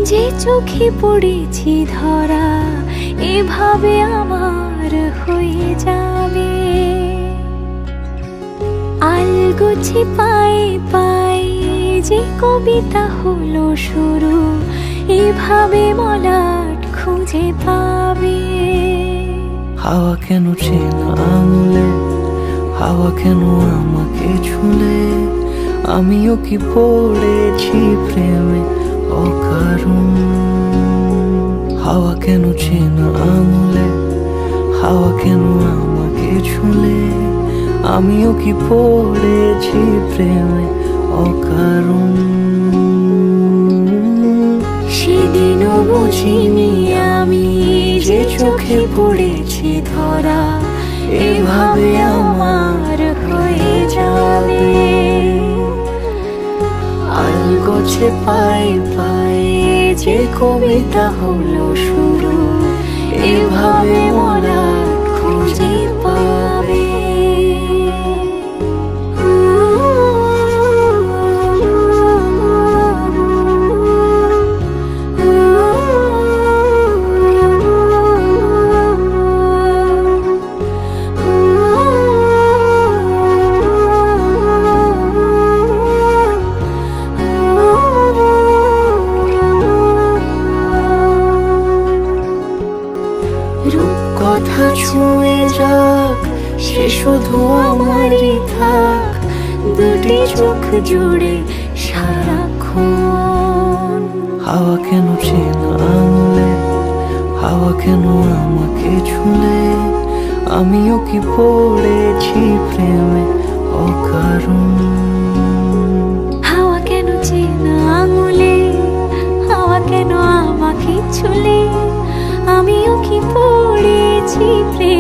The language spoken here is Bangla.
যে চোখে পড়েছি ধরা এভাবে আমার হয়ে যাবে। আলগোছে পায়ে পায়ে যে কবিতা হলো শুরু, এভাবে মলাট খুঁজে পাবে। হাওয়া কেন চেনা আঙুলে, হাওয়া কেন আমাকে ছুলে, আমিও কি পড়েছি প্রেমে অকারণ। হাওয়া কেন চেনা আঙুলে, হাওয়া কেন আমাকে ছুলে, আমিও কি পড়েছি প্রেমে অকারণ। সেদিনও বুঝিনি আমি যে চোখে পড়েছি ধরা এভাবে আমার হয়ে যাবে। আলগোছে পায়ে পায়ে যে কবিতা হলো শুরু, এভাবে মলাট খুঁজে পাবে। কথা ছুঁয়ে যাক সে শুধু আমারই থাক, দুটি চোখ জুড়ে সারাক্ষণ। হাওয়া কেন চেনা আঙুলে, হাওয়া কেন আমাকে ছুলে, আমিও কি পড়েছি প্রেমে অকারণ। হাওয়া কেন চেনা আঙুলে, হাওয়া কেন আমাকে ছুলে, আমিও কি পড়েছি প্রেমে